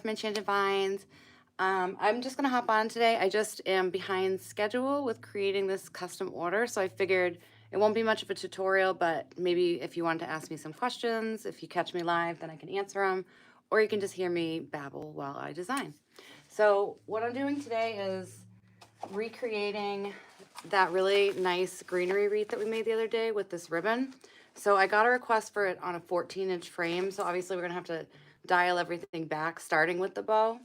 my enchanted vines. I'm just gonna hop on today. I just am behind schedule with creating this custom order, so I figured it won't be much of a tutorial, but maybe if you want to ask me some questions, if you catch me live, then I can answer them, or you can just hear me babble while I design. So what I'm doing today is recreating that really nice greenery wreath that we made the other day with this ribbon. So I got a request for it on a 14-inch frame, so obviously we're gonna have to dial everything back, starting with the bow.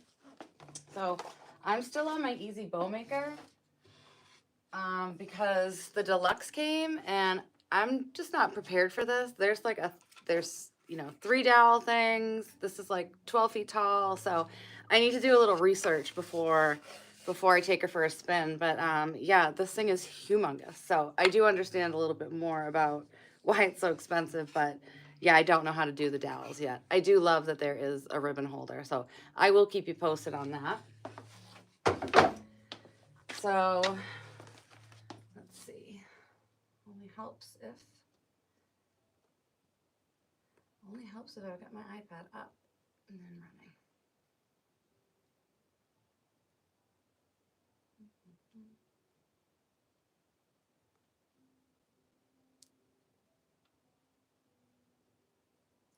So I'm still on my easy bow maker because the deluxe came and I'm just not prepared for this. There's 3 dowel things. This is like 12 feet tall, so I need to do a little research before I take her for a spin. But yeah, this thing is humongous. So I do understand a little bit more about why it's so expensive, but yeah, I don't know how to do the dowels yet. I do love that there is a ribbon holder, so I will keep you posted on that. So let's see. Only helps if I've got my iPad up and then running.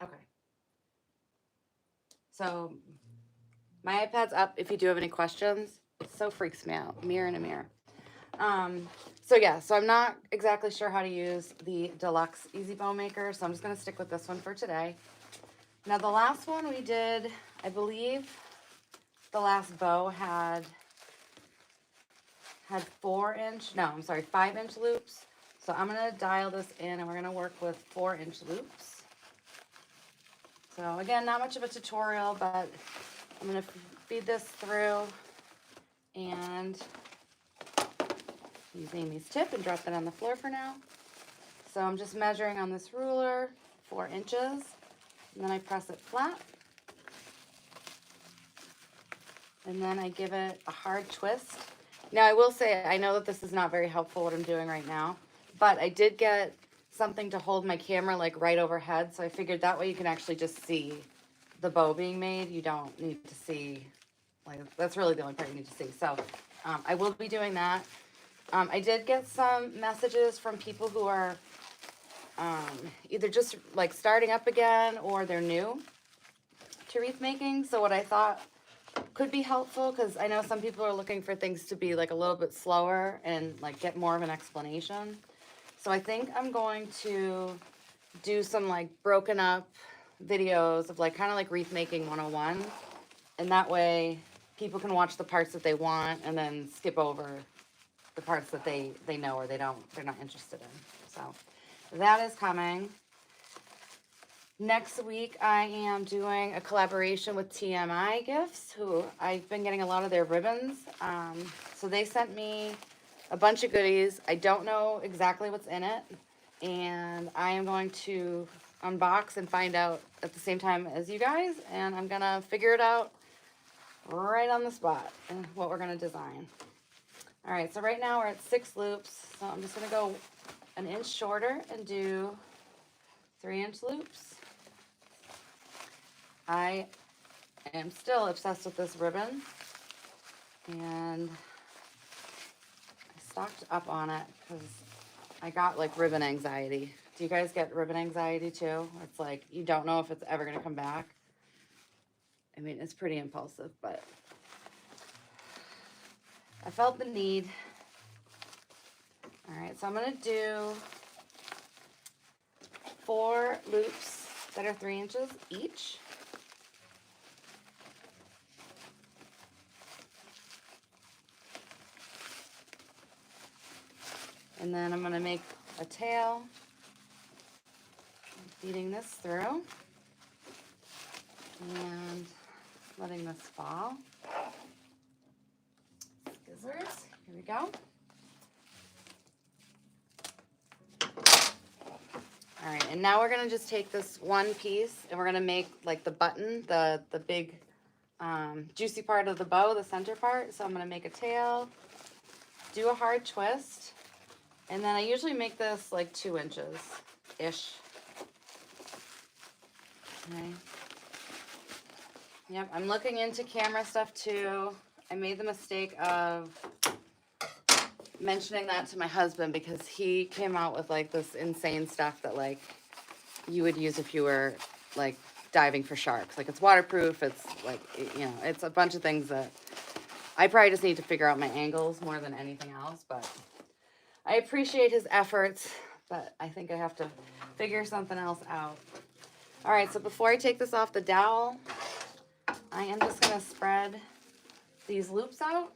Okay. So my iPad's up if you do have any questions. It so freaks me out. Mirror in a mirror. So yeah, so I'm not exactly sure how to use the deluxe easy bow maker, so I'm just gonna stick with this one for today. Now the last one we did, I believe the last bow had 5-inch loops. So I'm gonna dial this in and we're gonna work with 4-inch loops. So again, not much of a tutorial, but I'm gonna feed this through and use Amy's tip and drop that on the floor for now. So I'm just measuring on this ruler 4 inches, and then I press it flat. And then I give it a hard twist. Now I will say, I know that this is not very helpful what I'm doing right now, but I did get something to hold my camera like right overhead, so I figured that way you can actually just see the bow being made. You don't need to see, like, that's really the only part you need to see. So I will be doing that. I did get some messages from people who are either just like starting up again or they're new to wreath making. So what I thought could be helpful, because I know some people are looking for things to be like a little bit slower and like get more of an explanation. So I think I'm going to do some like broken up videos of like kind of like wreath making 101, and that way people can watch the parts that they want and then skip over the parts that they know or they're not interested in. So that is coming. Next week, I am doing a collaboration with TMI Gifts, who I've been getting a lot of their ribbons. So they sent me a bunch of goodies. I don't know exactly what's in it, and I am going to unbox and find out at the same time as you guys, and I'm gonna figure it out right on the spot and what we're gonna design. All right, so right now we're at 6 loops, so I'm just gonna go an inch shorter and do 3-inch loops. I am still obsessed with this ribbon, and I stocked up on it because I got like ribbon anxiety. Do you guys get ribbon anxiety too? It's like you don't know if it's ever going to come back. I mean, it's pretty impulsive, but I felt the need. All right, so I'm going to do 4 loops that are 3 inches each. And then I'm going to make a tail, feeding this through and letting this fall. Scissors, here we go. All right, and now we're gonna just take this one piece and we're gonna make like the button, the big juicy part of the bow, the center part. So I'm gonna make a tail, do a hard twist, and then I usually make this like 2 inches-ish. Okay. Yep, I'm looking into camera stuff too. I made the mistake of mentioning that to my husband because he came out with like this insane stuff that like you would use if you were like diving for sharks. Like it's waterproof, it's like, you know, it's a bunch of things that I probably just need to figure out my angles more than anything else, but I appreciate his efforts, but I think I have to figure something else out. All right, so before I take this off the dowel, I am just gonna spread these loops out.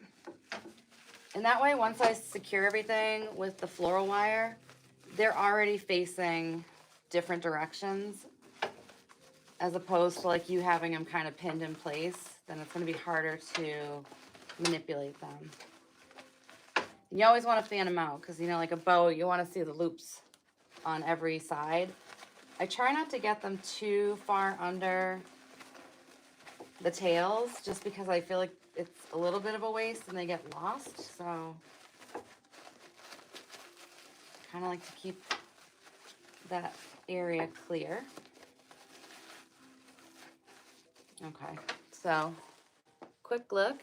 And that way, once I secure everything with the floral wire, they're already facing different directions, as opposed to like you having them kind of pinned in place. Then it's gonna be harder to manipulate them. You always want to fan them out because, you know, like a bow, you want to see the loops on every side. I try not to get them too far under the tails just because I feel like it's a little bit of a waste and they get lost. So kind of like to keep that area clear. Okay, so quick look.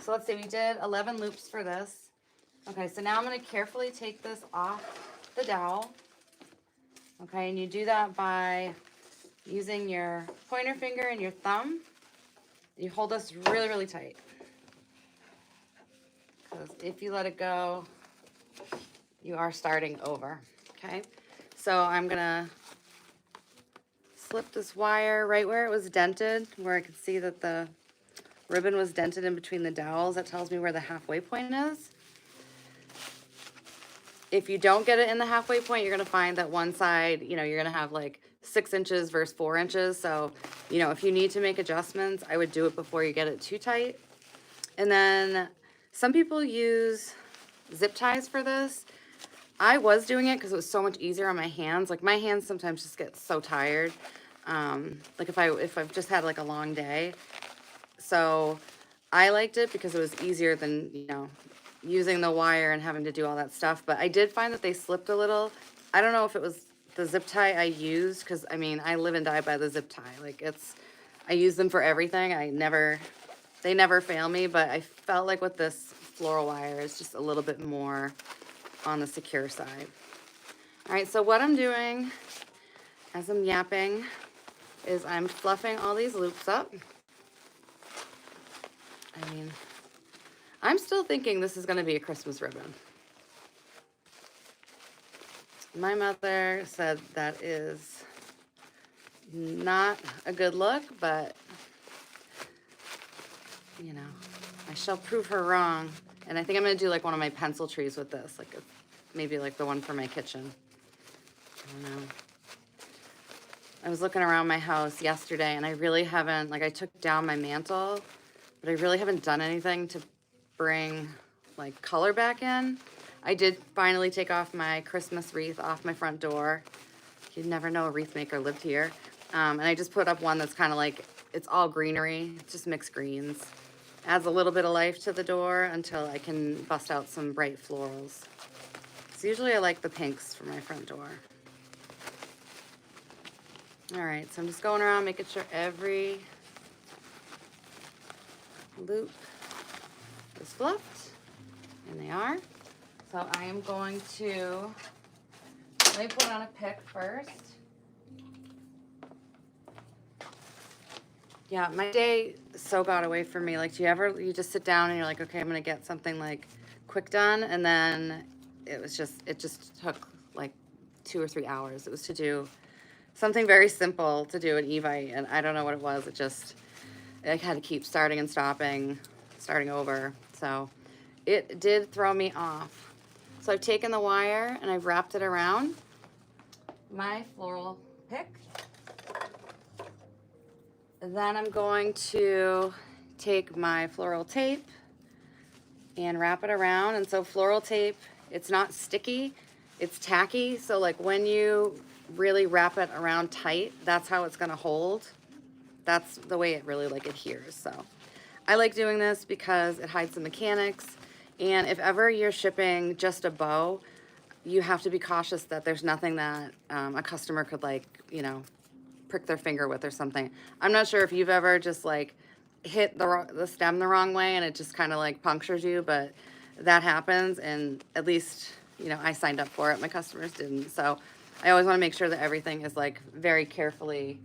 So let's see, we did 11 loops for this. Okay, so now I'm going to carefully take this off the dowel. Okay, and you do that by using your pointer finger and your thumb. You hold this really, really tight. Because if you let it go, you are starting over. Okay, so I'm going to slip this wire right where it was dented, where I could see that the ribbon was dented in between the dowels. That tells me where the halfway point is. If you don't get it in the halfway point, you're going to find that one side, you know, you're going to have like 6 inches versus 4 inches. So, you know, if you need to make adjustments, I would do it before you get it too tight. And then some people use zip ties for this. I was doing it because it was so much easier on my hands. Like my hands sometimes just get so tired. Like if I've just had like a long day. So I liked it because it was easier than, you know, using the wire and having to do all that stuff. But I did find that they slipped a little. I don't know if it was the zip tie I used because, I mean, I live and die by the zip tie. Like I use them for everything. They never fail me. But I felt like with this floral wire is just a little bit more on the secure side. All right, so what I'm doing as I'm yapping is I'm fluffing all these loops up. I mean, I'm still thinking this is going to be a Christmas ribbon. My mother said that is not a good look, but, you know, I shall prove her wrong. And I think I'm going to do like one of my pencil trees with this, like maybe like the one for my kitchen. I don't know. I was looking around my house yesterday and I really haven't, like I took down my mantle, but I really haven't done anything to bring like color back in. I did finally take off my Christmas wreath off my front door. You'd never know a wreath maker lived here. And I just put up one that's kind of like, it's all greenery. It's just mixed greens. Adds a little bit of life to the door until I can bust out some bright florals. So usually I like the pinks for my front door. All right, so I'm just going around making sure every loop is fluffed, and they are. So I am going to, let me put on a pick first. Yeah, my day so got away from me. Like, you just sit down and you're like, okay, I'm gonna get something like quick done, and then it just took like 2 or 3 hours. It was to do something very simple to do an Evite, and I don't know what it was. I had to keep starting and stopping, starting over. So it did throw me off. So I've taken the wire and I've wrapped it around my floral pick. Then I'm going to take my floral tape and wrap it around. And so floral tape, it's not sticky, it's tacky. So like when you really wrap it around tight, that's how it's gonna hold. That's the way it really like adheres. So I like doing this because it hides the mechanics. And if ever you're shipping just a bow, you have to be cautious that there's nothing that a customer could like, you know, prick their finger with or something. I'm not sure if you've ever just like hit the stem the wrong way and it just kind of like punctures you, but that happens, and at least, you know, I signed up for it. My customers didn't. So I always want to make sure that everything is like very carefully,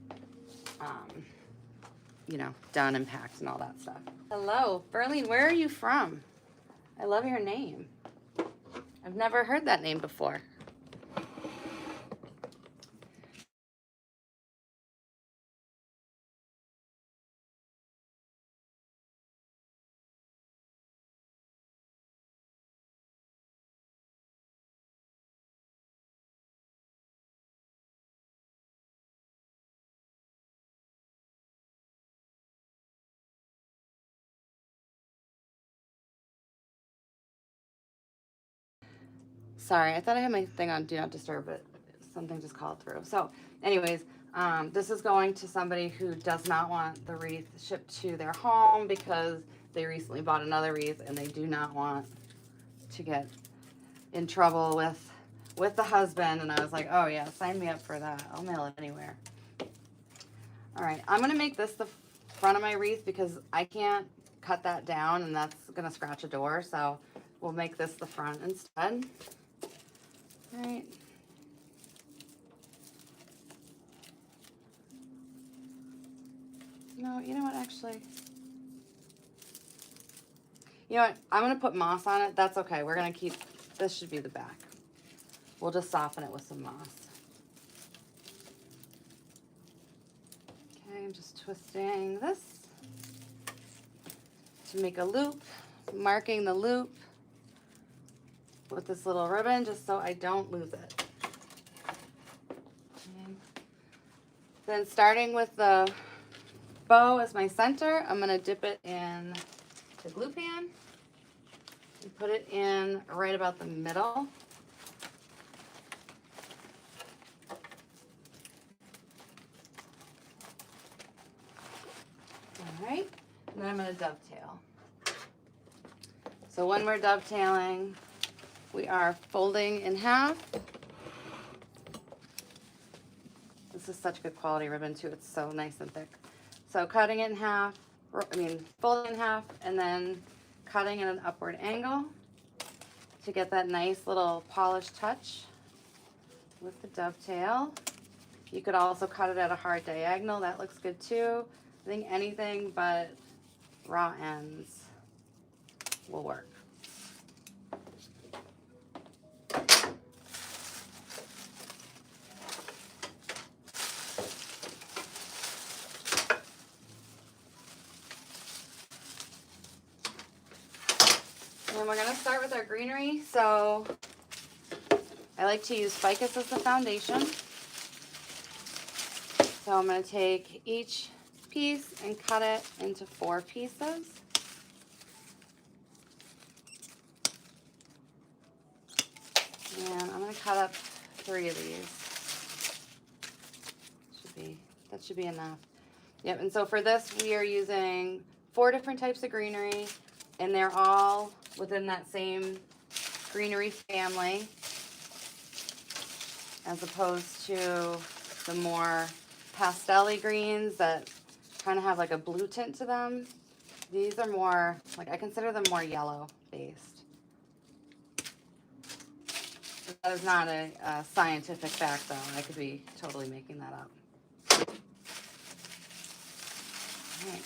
you know, done and packed and all that stuff. Hello, Berlin, where are you from? I love your name. I've never heard that name before. Sorry, I thought I had my thing on Do Not Disturb, but something just called through. So anyways, this is going to somebody who does not want the wreath shipped to their home because they recently bought another wreath and they do not want to get in trouble with the husband. And I was like, oh yeah, sign me up for that. I'll mail it anywhere. All right, I'm gonna make this the front of my wreath because I can't cut that down and that's gonna scratch a door. So we'll make this the front instead. All right. No, you know what, actually. You know what, I'm gonna put moss on it. That's okay, we're gonna keep, this should be the back. We'll just soften it with some moss. Okay, I'm just twisting this to make a loop, marking the loop with this little ribbon just so I don't lose it. Okay. Then starting with the bow as my center, I'm gonna dip it in the glue pan and put it in right about the middle. All right, and then I'm gonna dovetail. So when we're dovetailing, we are folding in half. This is such good quality ribbon too. It's so nice and thick. So cutting it in half, folding in half, and then cutting at an upward angle to get that nice little polished touch with the dovetail. You could also cut it at a hard diagonal. That looks good too. I think anything but raw ends will work. And we're gonna start with our greenery. So I like to use ficus as the foundation. So I'm gonna take each piece and cut it into 4 pieces. And I'm gonna cut up 3 of these. That should be enough. Yep, and so for this we are using 4 different types of greenery, and they're all within that same greenery family, as opposed to the more pastel-y greens that kind of have like a blue tint to them. These are more, like, I consider them more yellow based. That is not a scientific fact though. I could be totally making that up. Right.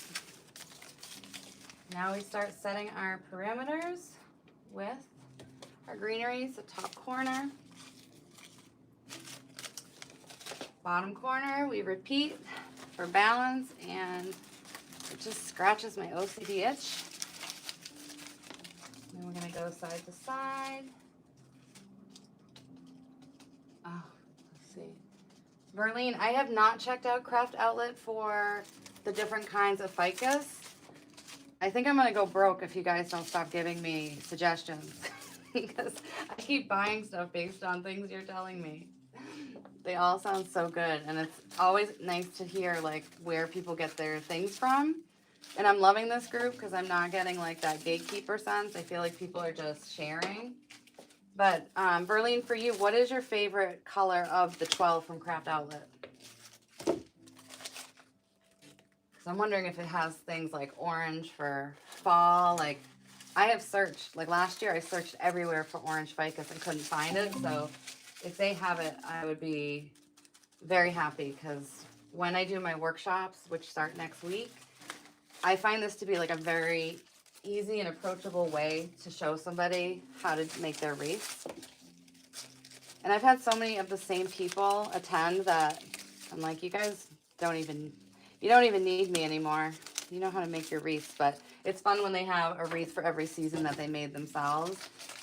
Now we start setting our perimeters with our greeneries, the top corner, bottom corner. We repeat for balance, and it just scratches my OCD itch. And we're gonna go side to side. Oh, let's see. Verlene, I have not checked out Craft Outlet for the different kinds of ficus. I think I'm gonna go broke if you guys don't stop giving me suggestions because I keep buying stuff based on things you're telling me. They all sound so good, and it's always nice to hear like where people get their things from. And I'm loving this group because I'm not getting like that gatekeeper sense. I feel like people are just sharing. But Verlene, for you, what is your favorite color of the 12 from Craft Outlet? So I'm wondering if it has things like orange for fall. Like I have searched, like last year I searched everywhere for orange ficus and couldn't find it. So if they have it, I would be very happy, because when I do my workshops, which start next week, I find this to be like a very easy and approachable way to show somebody how to make their wreaths. And I've had so many of the same people attend that I'm like, you guys you don't even need me anymore. You know how to make your wreaths. But it's fun when they have a wreath for every season that they made themselves.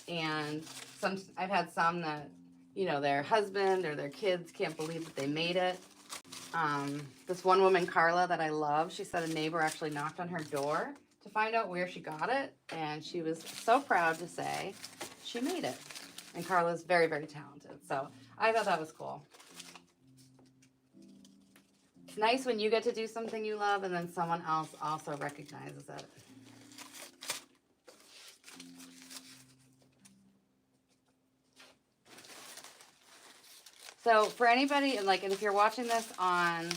And I've had some that, you know, their husband or their kids can't believe that they made it. This one woman, Carla, that I love, she said a neighbor actually knocked on her door to find out where she got it. And she was so proud to say she made it. And Carla's very, very talented. So I thought that was cool. It's nice when you get to do something you love and then someone else also recognizes it. So for anybody, and if you're watching this on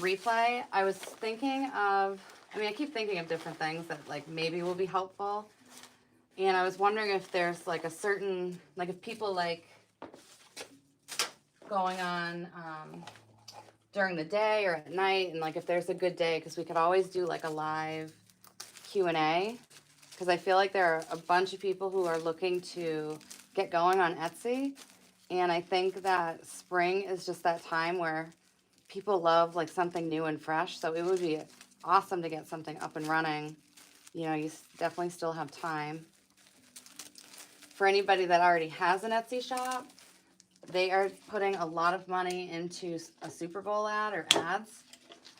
replay, I was thinking of, I keep thinking of different things that maybe will be helpful. And I was wondering if there's a certain, if people like going on during the day or at night, and if there's a good day, because we could always do a live Q&A, because I feel like there are a bunch of people who are looking to get going on Etsy, and I think that spring is just that time where people love something new and fresh, so it would be awesome to get something up and running. You know, you definitely still have time. For anybody that already has an Etsy shop, they are putting a lot of money into a Super Bowl ad or ads.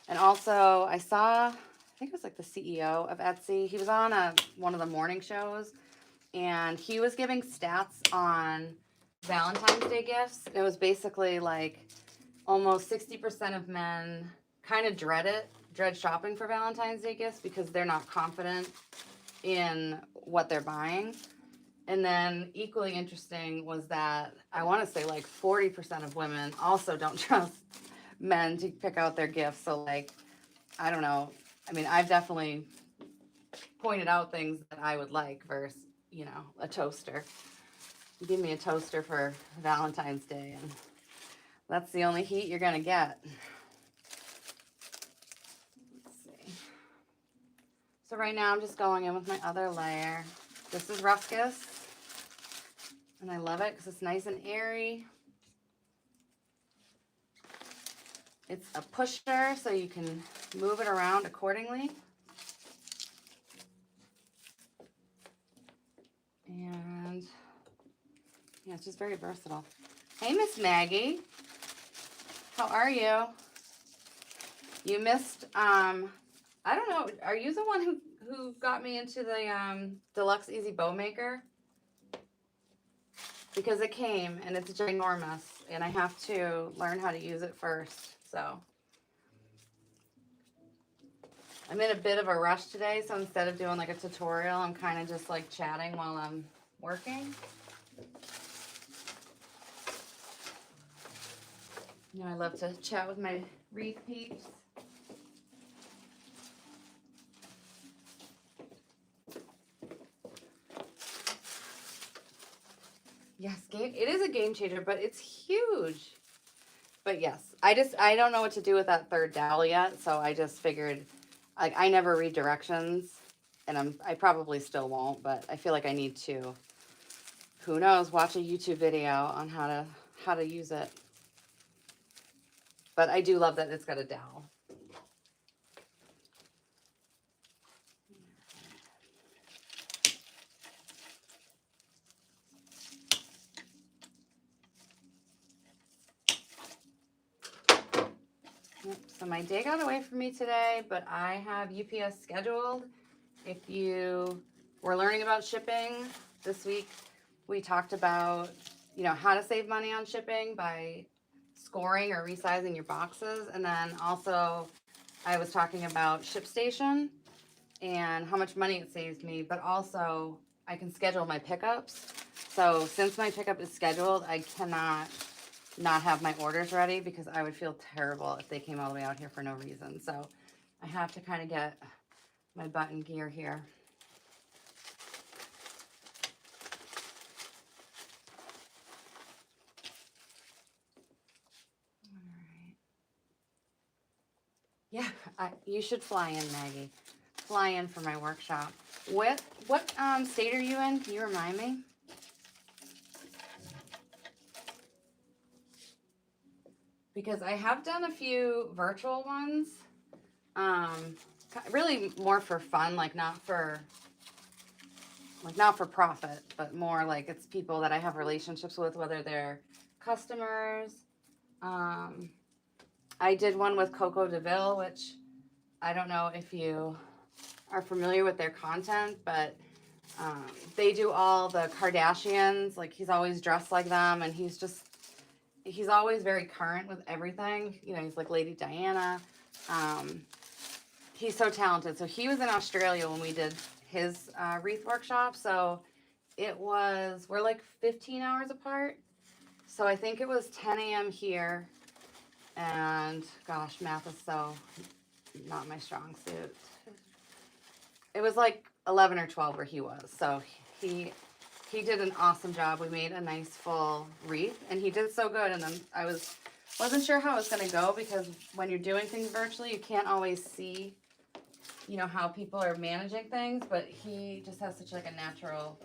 And also, I saw, I think it was the CEO of Etsy. He was on one of the morning shows, and he was giving stats on Valentine's Day gifts. It was basically almost 60% of men kind of dread shopping for Valentine's Day gifts because they're not confident in what they're buying. And then equally interesting was that I want to say 40% of women also don't trust men to pick out their gifts. So I don't know. I've definitely pointed out things that I would like versus, a toaster. You give me a toaster for Valentine's Day and that's the only heat you're going to get. Let's see. So right now I'm just going in with my other layer. This is Ruscus. And I love it because it's nice and airy. It's a pusher, so you can move it around accordingly. And yeah, it's just very versatile. Hey, Miss Maggie. How are you? You missed, I don't know, are you the one who got me into the Deluxe Easy Bow Maker? Because it came and it's ginormous and I have to learn how to use it first. So I'm in a bit of a rush today, so instead of doing a tutorial, I'm kind of just chatting while I'm working. You know, I love to chat with my wreath peeps. Yes, it is a game changer, but it's huge. But yes, I don't know what to do with that third dowel yet, so I just figured, I never read directions, and I probably still won't, but I feel like I need to, who knows, watch a YouTube video on how to use it. But I do love that it's got a dowel. Yep, so my day got away from me today, but I have UPS scheduled. If you were learning about shipping this week, we talked about, how to save money on shipping by scoring or resizing your boxes. And then also I was talking about ShipStation and how much money it saves me, but also I can schedule my pickups. So since my pickup is scheduled, I cannot not have my orders ready because I would feel terrible if they came all the way out here for no reason. So I have to kind of get my button gear here. All right. Yeah, you should fly in, Maggie. Fly in for my workshop. What state are you in? Can you remind me? Because I have done a few virtual ones. Really more for fun, like not for profit, but more like it's people that I have relationships with, whether they're customers. I did one with Coco DeVille, which I don't know if you are familiar with their content, but they do all the Kardashians. Like he's always dressed like them, and he's always very current with everything. You know, he's like Lady Diana. He's so talented. So he was in Australia when we did his wreath workshop. So we're like 15 hours apart. So I think it was 10 a.m. here. And gosh, math is so not my strong suit. It was like 11 or 12 where he was. So he did an awesome job. We made a nice full wreath and he did so good. And then I wasn't sure how it was going to go because when you're doing things virtually, you can't always see, you know, how people are managing things, but he just has such like a natural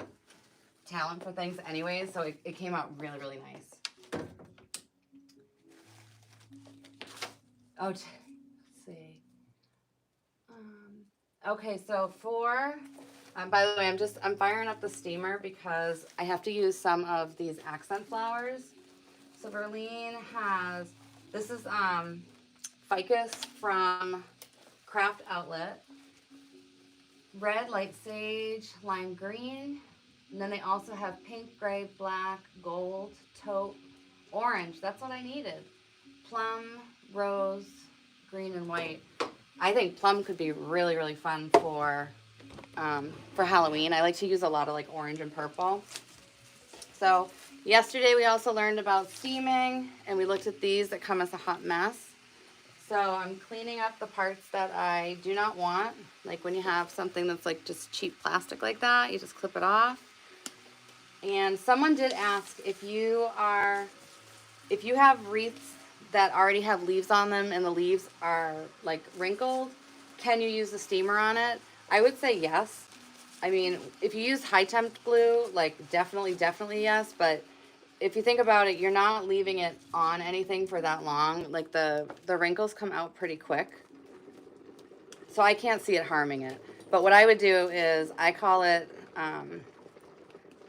talent for things anyways. So it came out really, really nice. Oh, let's see. Okay, so by the way, I'm firing up the steamer because I have to use some of these accent flowers. So Verlene this is ficus from Craft Outlet, red, light sage, lime green, and then they also have pink, gray, black, gold, taupe, orange. That's what I needed. Plum, rose, green, and white. I think plum could be really, really fun for Halloween. I like to use a lot of like orange and purple. So yesterday we also learned about steaming, and we looked at these that come as a hot mess. So I'm cleaning up the parts that I do not want. Like when you have something that's like just cheap plastic like that, you just clip it off. And someone did ask if you have wreaths that already have leaves on them and the leaves are like wrinkled, can you use the steamer on it? I would say yes. I mean, if you use high temp glue, like definitely yes. But if you think about it, you're not leaving it on anything for that long. Like the wrinkles come out pretty quick. So I can't see it harming it. But what I would do is I call it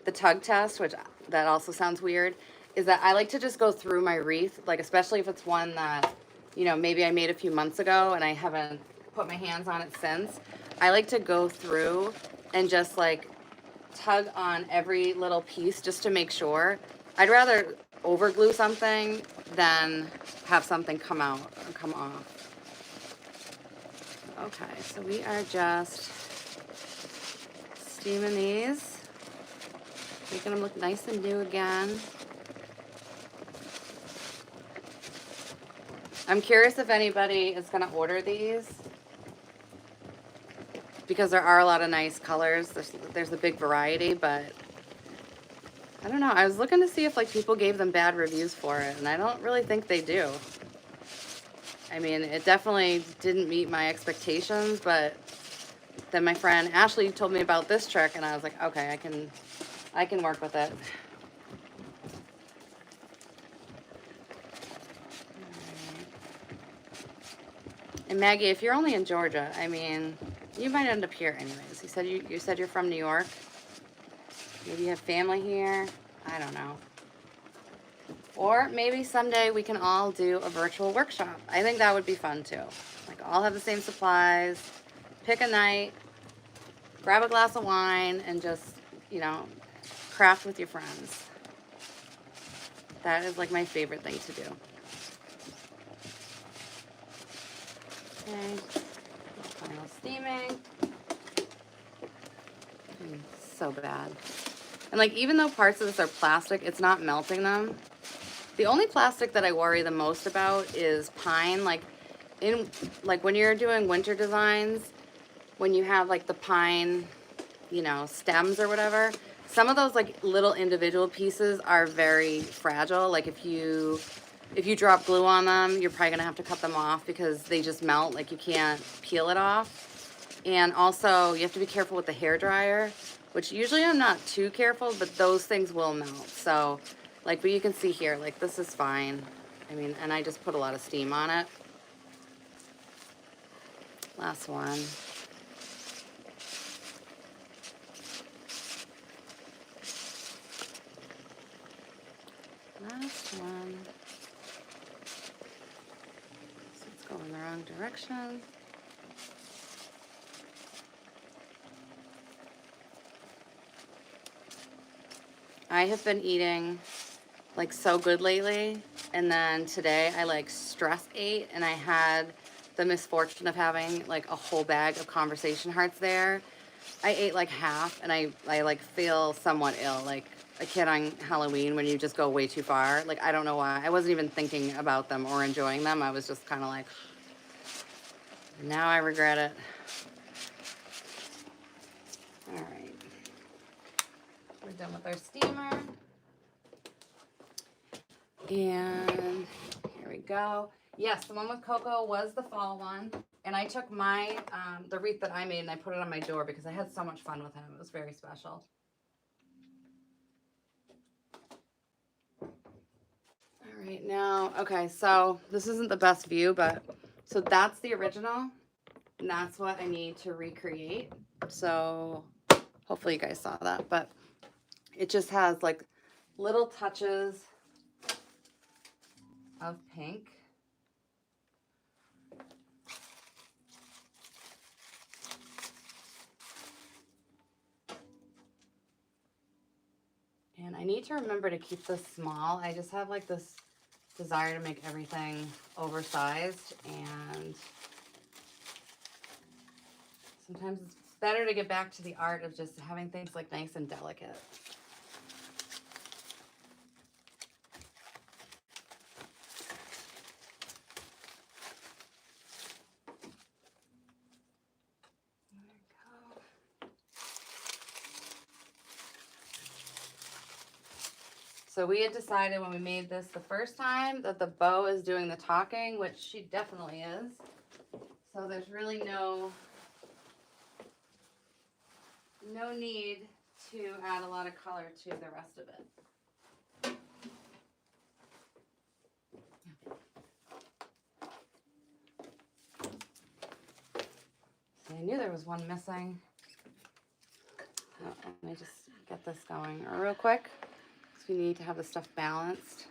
the tug test, which that also sounds weird, is that I like to just go through my wreath, like especially if it's one that, you know, maybe I made a few months ago and I haven't put my hands on it since. I like to go through and just like tug on every little piece just to make sure. I'd rather over glue something than have something come out or come off. Okay, so we are just steaming these, making them look nice and new again. I'm curious if anybody is going to order these because there are a lot of nice colors. There's a big variety, but I don't know. I was looking to see if like people gave them bad reviews for it, and I don't really think they do. I mean, it definitely didn't meet my expectations, but then my friend Ashley told me about this trick, and I was like, okay, I can work with it. And Maggie, if you're only in Georgia, I mean, you might end up here anyways. You said you're from New York. Maybe you have family here. I don't know. Or maybe someday we can all do a virtual workshop. I think that would be fun too. Like all have the same supplies, pick a night, grab a glass of wine, and just, you know, craft with your friends. That is like my favorite thing to do. Okay, final steaming. So bad. And like, even though parts of this are plastic, it's not melting them. The only plastic that I worry the most about is pine. Like, in, like when you're doing winter designs, when you have like the pine, you know, stems or whatever, some of those like little individual pieces are very fragile. Like if you drop glue on them, you're probably gonna have to cut them off because they just melt. Like you can't peel it off. And also you have to be careful with the hair dryer, which usually I'm not too careful, but those things will melt. So like, but you can see here, like this is fine. I mean, and I just put a lot of steam on it. Last one. Last one. So it's going the wrong direction. I have been eating like so good lately, and then today I like stress ate, and I had the misfortune of having like a whole bag of conversation hearts there. I ate like half, and I like feel somewhat ill, like a kid on Halloween when you just go way too far. Like I don't know why. I wasn't even thinking about them or enjoying them. I was just kind of like, now I regret it. All right, we're done with our steamer. And here we go. Yes, the one with cocoa was the fall one. And I took my, the wreath that I made, and I put it on my door because I had so much fun with him. It was very special. All right, now, okay, so this isn't the best view, but, so that's the original. And that's what I need to recreate. So hopefully you guys saw that, but it just has like little touches of pink. And I need to remember to keep this small. I just have like this desire to make everything oversized, and sometimes it's better to get back to the art of just having things like nice and delicate. So we had decided when we made this the first time that the bow is doing the talking, which she definitely is. So there's really no need to add a lot of color to the rest of it. See, I knew there was one missing. Oh, let me just get this going real quick, because we need to have the stuff balanced.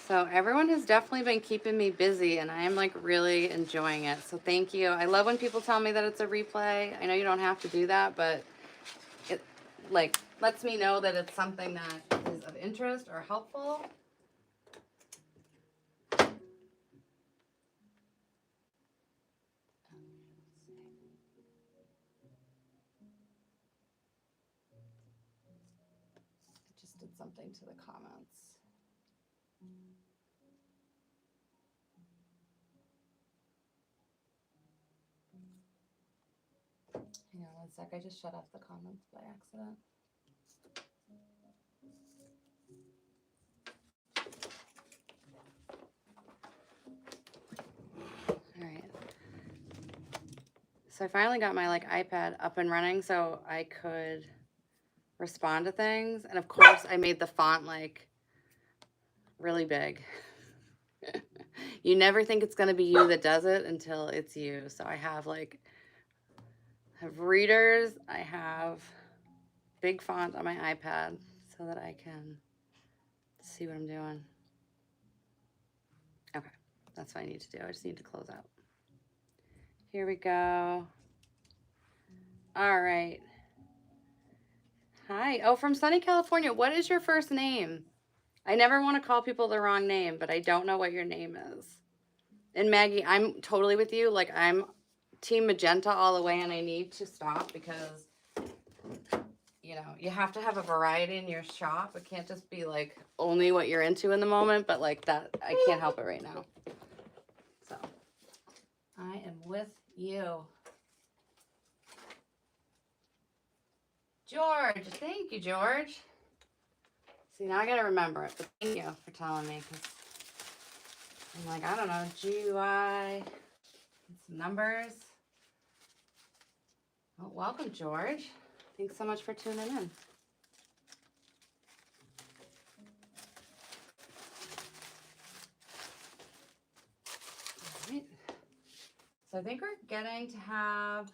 So everyone has definitely been keeping me busy, and I am like really enjoying it. So thank you. I love when people tell me that it's a replay. I know you don't have to do that, but it like lets me know that it's something that is of interest or helpful. It just did something to the comments. Hang on one sec, I just shut off the comments by accident. All right. So I finally got my like iPad up and running so I could respond to things. And of course I made the font like really big. You never think it's gonna be you that does it until it's you. So I have like, I have readers, I have big font on my iPad so that I can see what I'm doing. Okay, that's what I need to do. I just need to close out. Here we go. All right. Hi. Oh, from sunny California. What is your first name? I never want to call people the wrong name, but I don't know what your name is. And Maggie, I'm totally with you. Like, I'm team magenta all the way, and I need to stop because, you know, you have to have a variety in your shop. It can't just be like only what you're into in the moment, but like that, I can't help it right now. So I am with you. George, thank you, George. See, now I gotta remember it, but thank you for telling me, because I'm like, I don't know, GUI, some numbers. Well, welcome, George. Thanks so much for tuning in. All right. So I think we're getting to have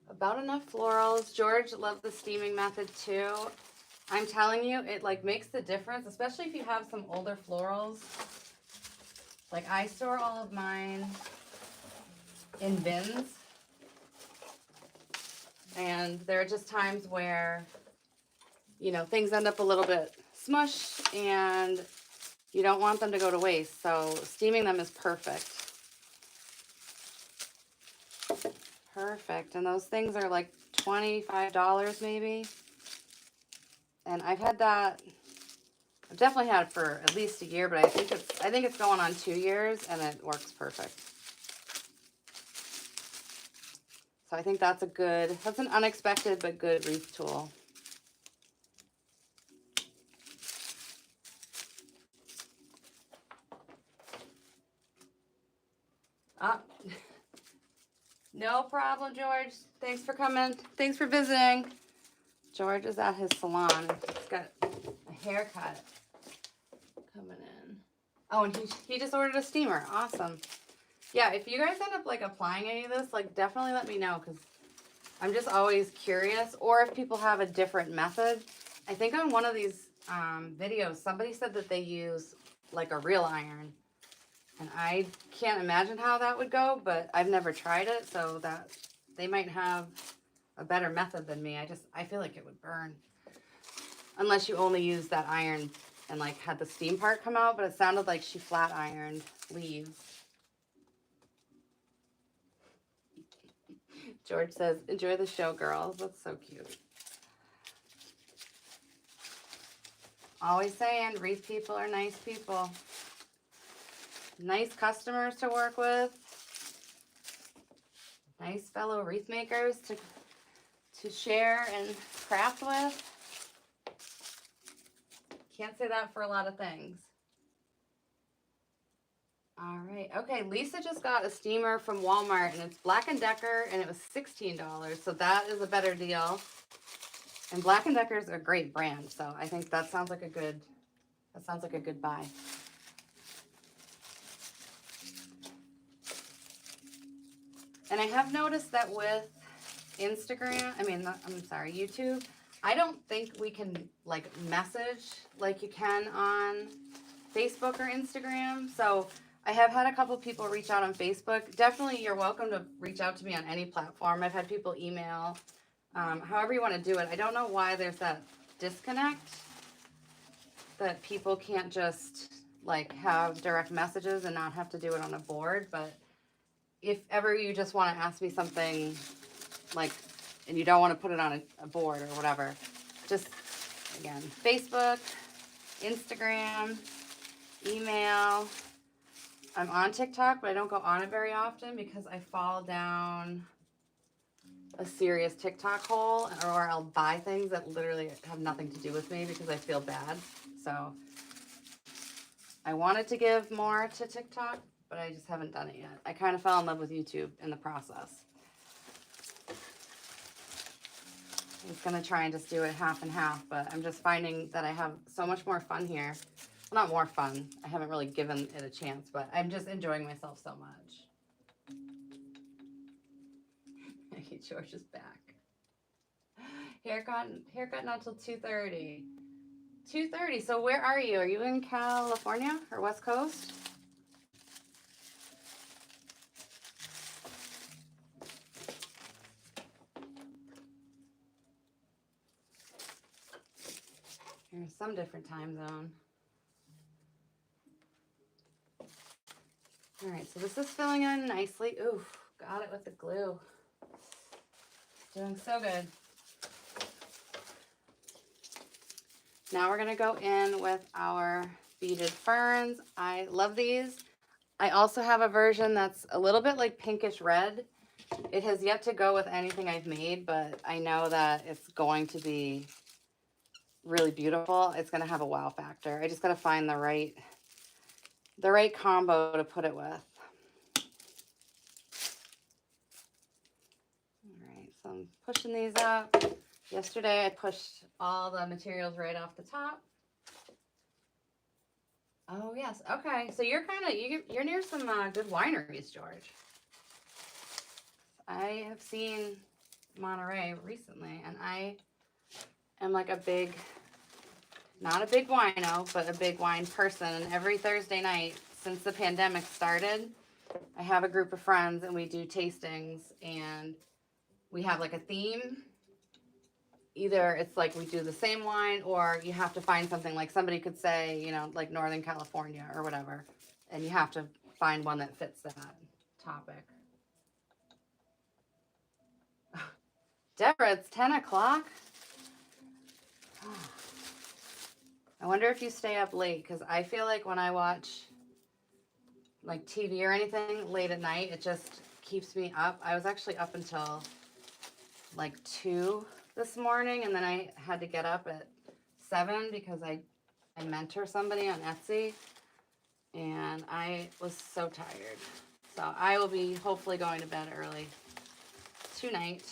about enough florals. George loved the steaming method too. I'm telling you, it like makes the difference, especially if you have some older florals. Like I store all of mine in bins. And there are just times where, you know, things end up a little bit smushed and you don't want them to go to waste. So steaming them is perfect. Perfect. And those things are like $25 maybe. And I've had that, I've definitely had it for at least a year, but I think it's going on 2 years and it works perfect. So I think that's an unexpected but good wreath tool. Ah, no problem, George. Thanks for coming. Thanks for visiting. George is at his salon. He's got a haircut coming in. Oh, and he just ordered a steamer. Awesome. Yeah, if you guys end up like applying any of this, like definitely let me know, because I'm just always curious. Or if people have a different method. I think on one of these videos, somebody said that they use like a real iron. And I can't imagine how that would go, but I've never tried it, so that they might have a better method than me. I feel like it would burn. Unless you only use that iron and like had the steam part come out, but it sounded like she flat ironed leaves. George says, enjoy the show, girls. That's so cute. Always saying, wreath people are nice people. Nice customers to work with. Nice fellow wreath makers to share and craft with. Can't say that for a lot of things. All right. Okay, Lisa just got a steamer from Walmart, and it's Black & Decker, and it was $16. So that is a better deal. And Black & Decker is a great brand, so I think that sounds like a good buy. And I have noticed that with YouTube, I don't think we can like message like you can on Facebook or Instagram. So I have had a couple people reach out on Facebook. Definitely, you're welcome to reach out to me on any platform. I've had people email, however you want to do it. I don't know why there's that disconnect that people can't just like have direct messages and not have to do it on a board. But if ever you just want to ask me something like, and you don't want to put it on a board or whatever, just again, Facebook, Instagram, email. I'm on TikTok, but I don't go on it very often because I fall down a serious TikTok hole, or I'll buy things that literally have nothing to do with me because I feel bad. So I wanted to give more to TikTok, but I just haven't done it yet. I kind of fell in love with YouTube in the process. I was going to try and just do it half and half, but I'm just finding that I have so much more fun here. Well, not more fun. I haven't really given it a chance, but I'm just enjoying myself so much. George is back. Haircut not till 2:30. 2:30. So where are you? Are you in California or West Coast? There's some different time zone. All right, so this is filling in nicely. Ooh, got it with the glue. Doing so good. Now we're gonna go in with our beaded ferns. I love these. I also have a version that's a little bit like pinkish red. It has yet to go with anything I've made, but I know that it's going to be really beautiful. It's gonna have a wow factor. I just gotta find the right combo to put it with. All right, so I'm pushing these up. Yesterday I pushed all the materials right off the top. Oh yes, okay. So you're you're near some good wineries, George. I have seen Monterey recently, and I am like a big, not a big wino, but a big wine person. And every Thursday night since the pandemic started, I have a group of friends and we do tastings, and we have like a theme. Either it's like we do the same wine, or you have to find something, like somebody could say, you know, like Northern California or whatever, and you have to find one that fits that topic. Deborah, it's 10 o'clock. I wonder if you stay up late, because I feel like when I watch like TV or anything late at night, it just keeps me up. I was actually up until like 2 this morning, and then I had to get up at 7 because I mentor somebody on Etsy, and I was so tired. So I will be hopefully going to bed early tonight.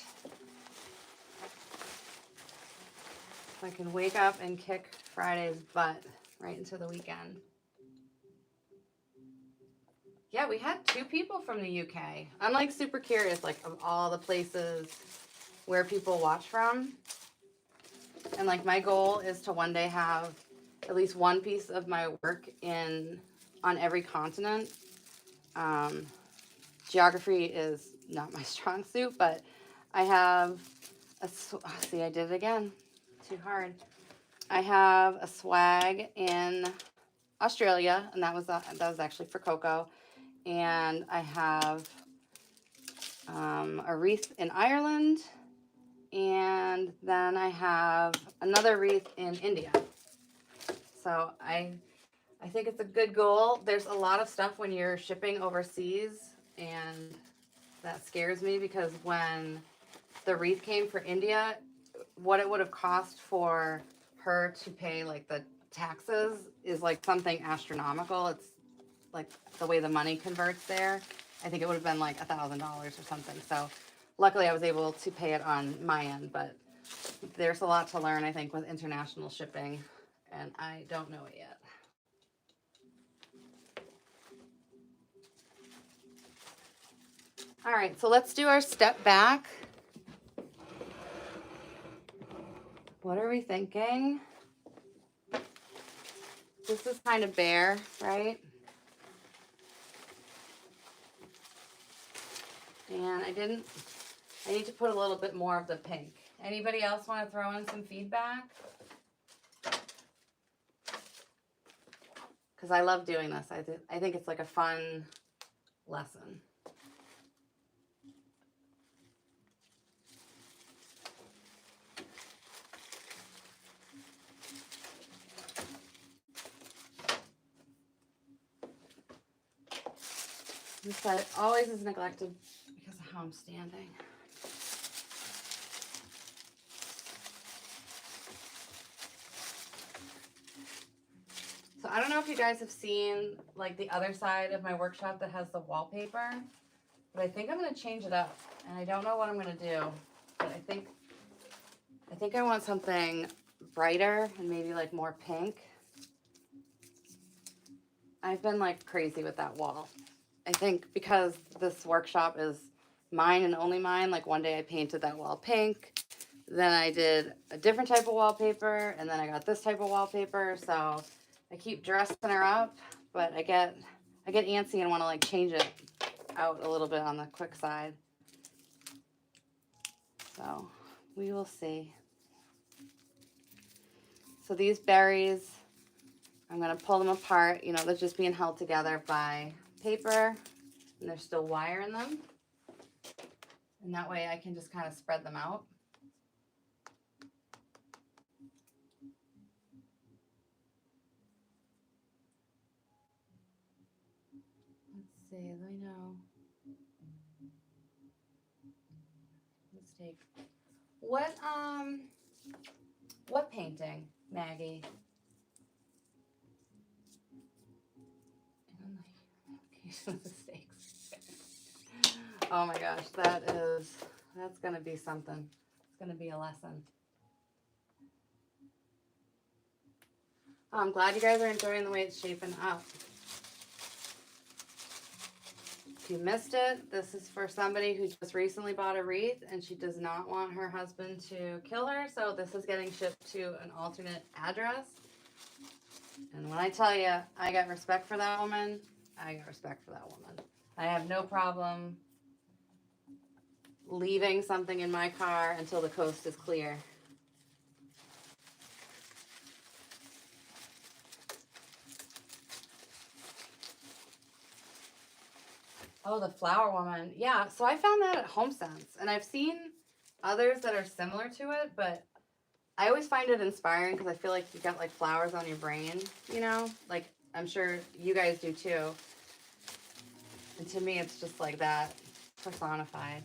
So I can wake up and kick Friday's butt right into the weekend. Yeah, we had 2 people from the UK. I'm like super curious, like of all the places where people watch from. And like my goal is to one day have at least one piece of my work on every continent. Geography is not my strong suit, but I have see, I did it again. Too hard. I have a swag in Australia, and that was actually for Coco. And I have a wreath in Ireland, and then I have another wreath in India. So I think it's a good goal. There's a lot of stuff when you're shipping overseas, and that scares me, because when the wreath came for India, what it would have cost for her to pay like the taxes is like something astronomical. It's like the way the money converts there. I think it would have been like $1,000 or something. So luckily I was able to pay it on my end, but there's a lot to learn, I think, with international shipping, and I don't know it yet. All right, so let's do our step back. What are we thinking? This is kind of bare, right? And I need to put a little bit more of the pink. Anybody else want to throw in some feedback? Because I love doing this. I think it's like a fun lesson. This side always is neglected because of how I'm standing. So I don't know if you guys have seen like the other side of my workshop that has the wallpaper, but I think I'm going to change it up, and I don't know what I'm going to do, but I think I want something brighter and maybe like more pink. I've been like crazy with that wall. I think because this workshop is mine and only mine, like one day I painted that wall pink, then I did a different type of wallpaper, and then I got this type of wallpaper. So I keep dressing her up, but I get antsy and want to like change it out a little bit on the quick side. So we will see. So these berries, I'm going to pull them apart. You know, they're just being held together by paper and there's still wire in them. And that way I can just kind of spread them out. Let's see, let me know. Mistake. What painting, Maggie? Mistakes. Oh my gosh, that's gonna be something. It's gonna be a lesson. Oh, I'm glad you guys are enjoying the way it's shaping up. If you missed it, this is for somebody who just recently bought a wreath and she does not want her husband to kill her, so this is getting shipped to an alternate address. And when I tell you, I got respect for that woman, I got respect for that woman. I have no problem leaving something in my car until the coast is clear. Oh, the flower woman. Yeah, so I found that at HomeSense, and I've seen others that are similar to it, but I always find it inspiring because I feel like you've got like flowers on your brain, you know? Like, I'm sure you guys do too. And to me, it's just like that personified.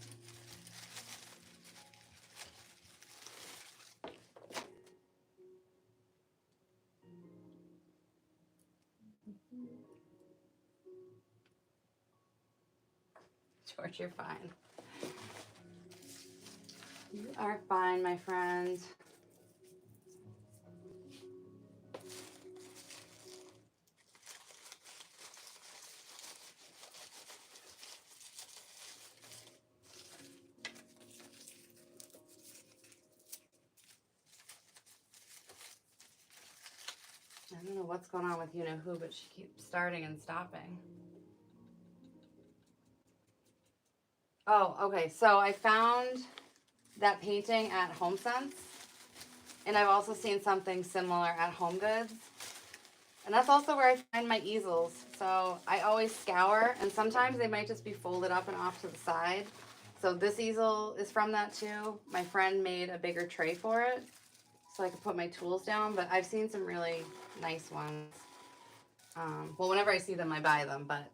George, you're fine. You are fine, my friend. I don't know what's going on with you-know-who, but she keeps starting and stopping. Oh, okay. So I found that painting at HomeSense, and I've also seen something similar at HomeGoods. And that's also where I find my easels. So I always scour, and sometimes they might just be folded up and off to the side. So this easel is from that too. My friend made a bigger tray for it, so I could put my tools down, but I've seen some really nice ones. Well, whenever I see them, I buy them, but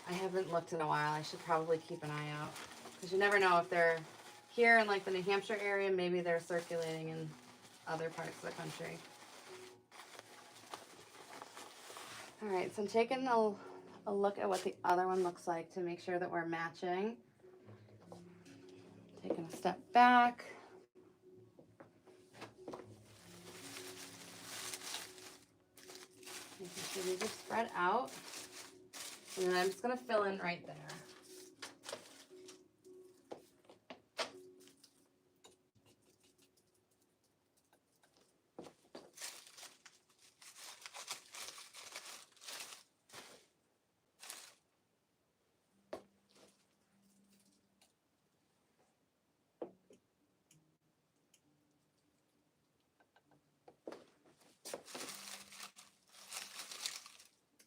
I haven't looked in a while. I should probably keep an eye out, because you never know if they're here in like the New Hampshire area, maybe they're circulating in other parts of the country. All right, so I'm taking a look at what the other one looks like to make sure that we're matching. Taking a step back. Making sure these are spread out. And then I'm just gonna fill in right there.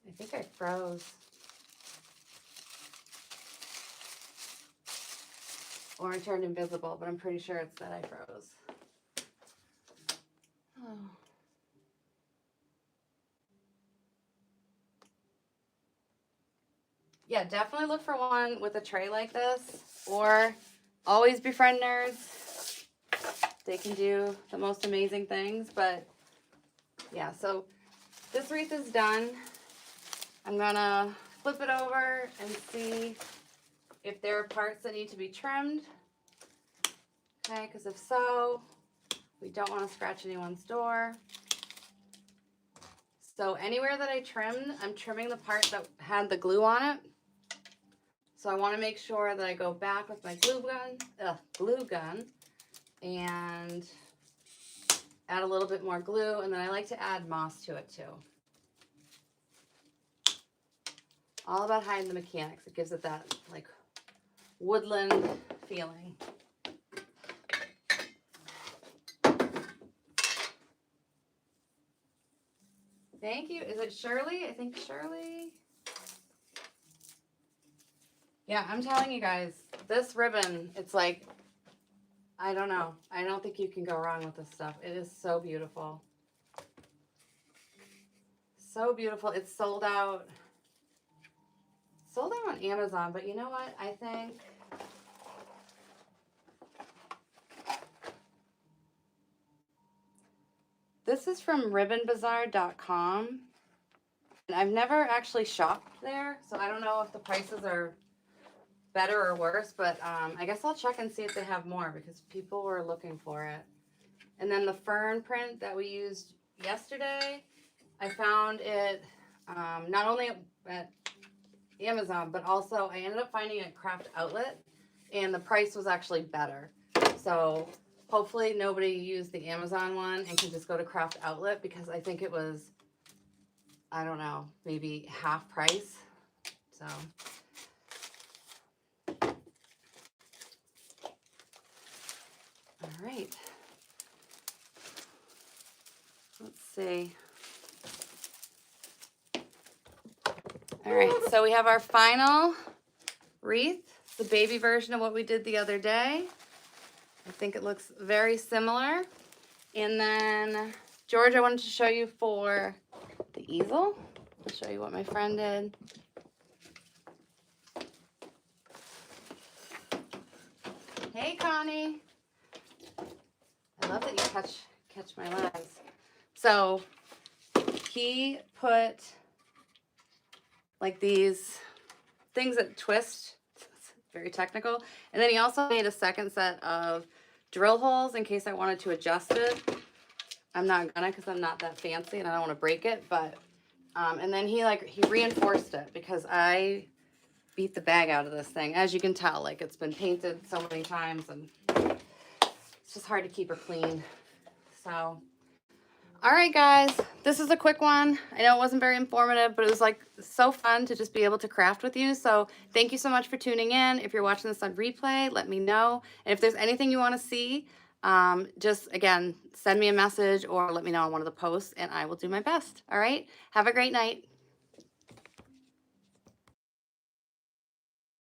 I think I froze. Or I turned invisible, but I'm pretty sure it's that I froze. Oh. Yeah, definitely look for one with a tray like this, or always befriend nerds. They can do the most amazing things, but yeah, so this wreath is done. I'm gonna flip it over and see if there are parts that need to be trimmed. Okay, because if so, we don't want to scratch anyone's door. So anywhere that I trimmed, I'm trimming the part that had the glue on it. So I want to make sure that I go back with my glue gun and add a little bit more glue, and then I like to add moss to it too. All about hiding the mechanics. It gives it that like woodland feeling. Thank you. Is it Shirley? I think Shirley. Yeah, I'm telling you guys, this ribbon, it's like, I don't know. I don't think you can go wrong with this stuff. It is so beautiful. So beautiful. It's sold out. Sold out on Amazon, but you know what? I think this is from ribbonbazaar.com. And I've never actually shopped there, so I don't know if the prices are better or worse, but I guess I'll check and see if they have more because people were looking for it. And then the fern print that we used yesterday, I found it not only at Amazon, but also I ended up finding it at Craft Outlet, and the price was actually better. So hopefully nobody used the Amazon one and can just go to Craft Outlet, because I think it was, I don't know, maybe half price. So all right, let's see. All right, so we have our final wreath, the baby version of what we did the other day. I think it looks very similar. And then, George, I wanted to show you for the easel. I'll show you what my friend did. Hey, Connie. I love that you catch my legs. So he put like these things that twist. It's very technical. And then he also made a second set of drill holes in case I wanted to adjust it. I'm not gonna, because I'm not that fancy and I don't want to break it, but and then he reinforced it because I beat the bag out of this thing. As you can tell, like, it's been painted so many times and it's just hard to keep her clean. So all right, guys, this is a quick one. I know it wasn't very informative, but it was like so fun to just be able to craft with you. So thank you so much for tuning in. If you're watching this on replay, let me know. And if there's anything you want to see, just again, send me a message or let me know on one of the posts and I will do my best. All right. Have a great night.